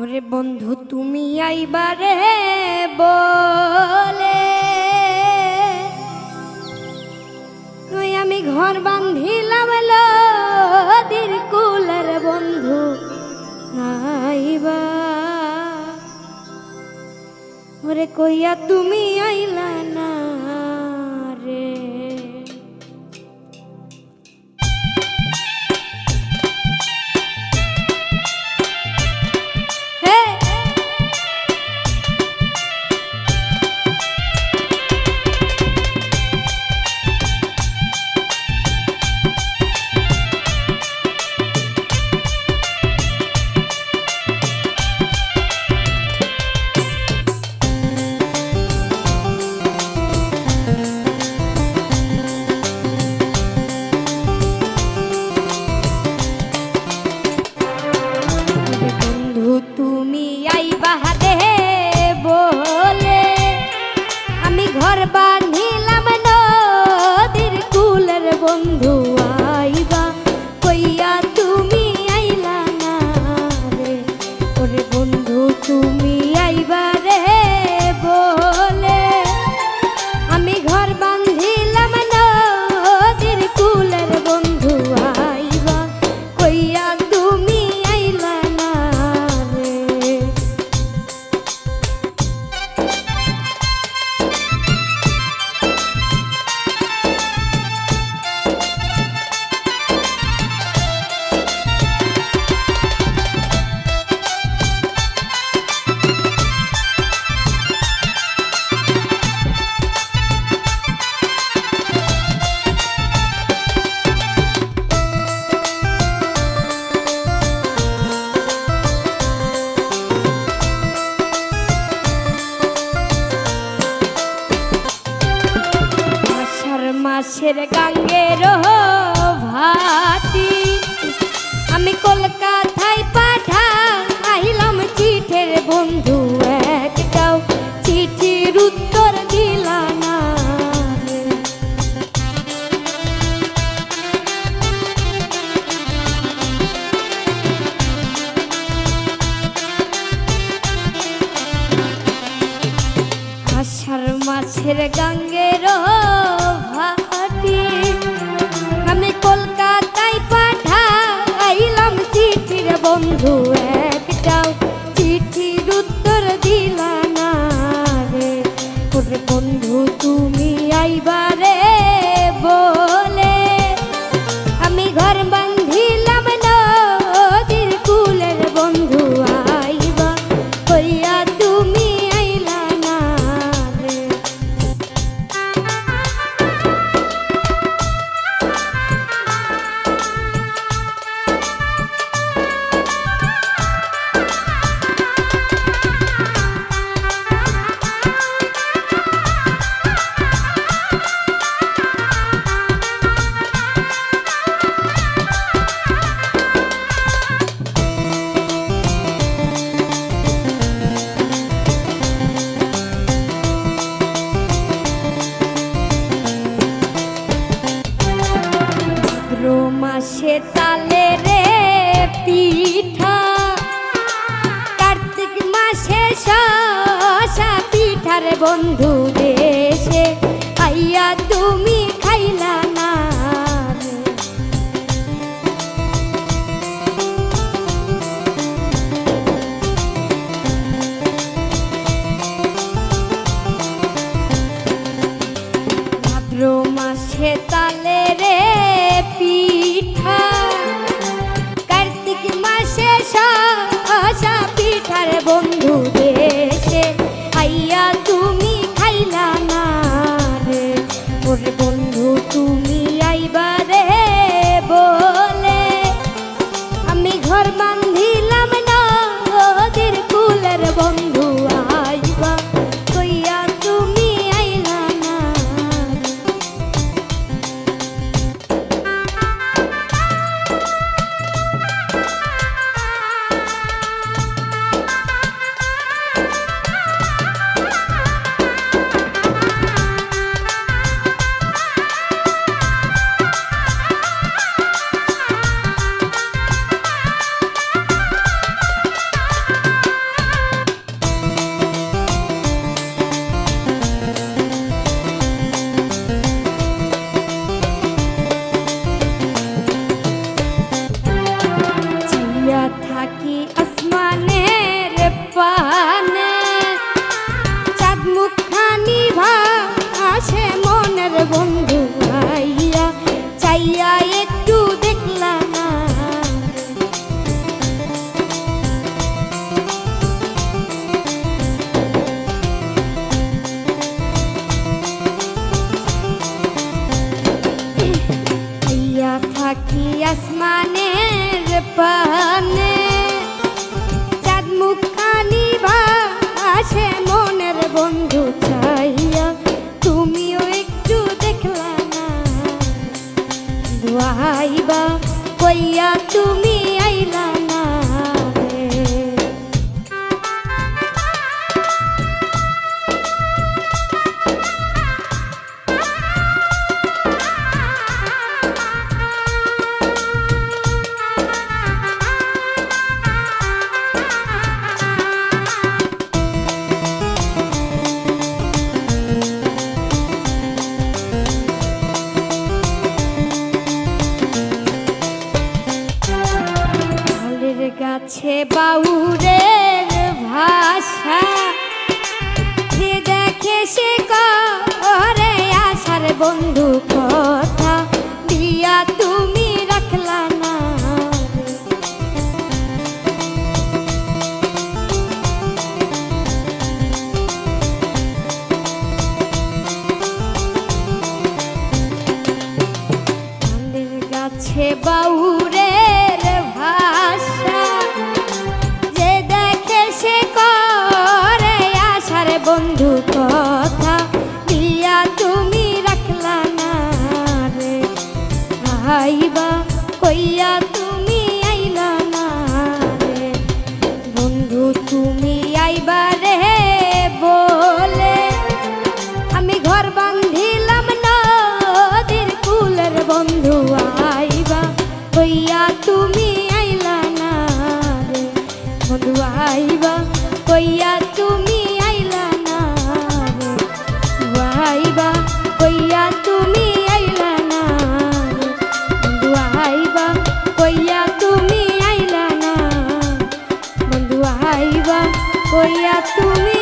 ওরে বন্ধু তুমি আইবারে বলে ওই আমি ঘর বাঁধিলাম নদীর কুলের বন্ধু আইবা ওরে কইয়া তুমি আইলা না রে ঘর বাঁধিলাম নদীর কুলের বন্ধু আইবা কইয়া তুমি আইলা না রে ওরে বন্ধু তুমি আইবা রে বলে আমি ঘর বাঁধিলাম নদীর কুলের বন্ধু আইবা কইয়া তুমি আইলা না রে মাসের গাঙ্গের ভাটি আমি কলকাতায় পাঠাইলাম চিঠের বন্ধু একটাও চিঠির উত্তর দিলা না আষাঢ় মাসের গাঙ্গের আমি কলকাতায় পাঠাইলাম চিঠির বন্ধু একটাও চিঠির উত্তর দিলা না রে ওরে বন্ধু তুমি আইবা রে বলে আমি ঘর বাঁধিলাম নদীর কুলের বন্ধু আইবা কইয়া তুমি আইলা না রে মাসে তালে রে পিঠা কার্তিক মাসে শসা পিঠার বন্ধু দেশে আইয়া তুমি খাইলা না ভাদ্র মাসে তালে রে পিঠা কার্তিক মাসে শসা পিঠার বন্ধু দেশে আইয়া তুমি খাই কইয়া তুমি আইলা না রে। গাছে বাউরের ভাষা যে দেখে সে করে আশার বন্ধু কথা দিয়া তুমি রাখলা না রে। গাছে বাউরের ভাষা বন্ধু কথা দিয়া তুমি রাখলা না রে। আইবা কইয়া তুমি আইলা না রে। বন্ধু তুমি আইবা রে বলে আমি ঘর বান্ধিলাম নদীর কুলের। বন্ধু আইবা কইয়া তুমি আইলা না রে। বন্ধু আইবা কইয়া তুমি কইয়া তুমি আইলা না বন্ধু আইবা কইয়া তুমি আইলা না বন্ধু আইবা কইয়া তুমি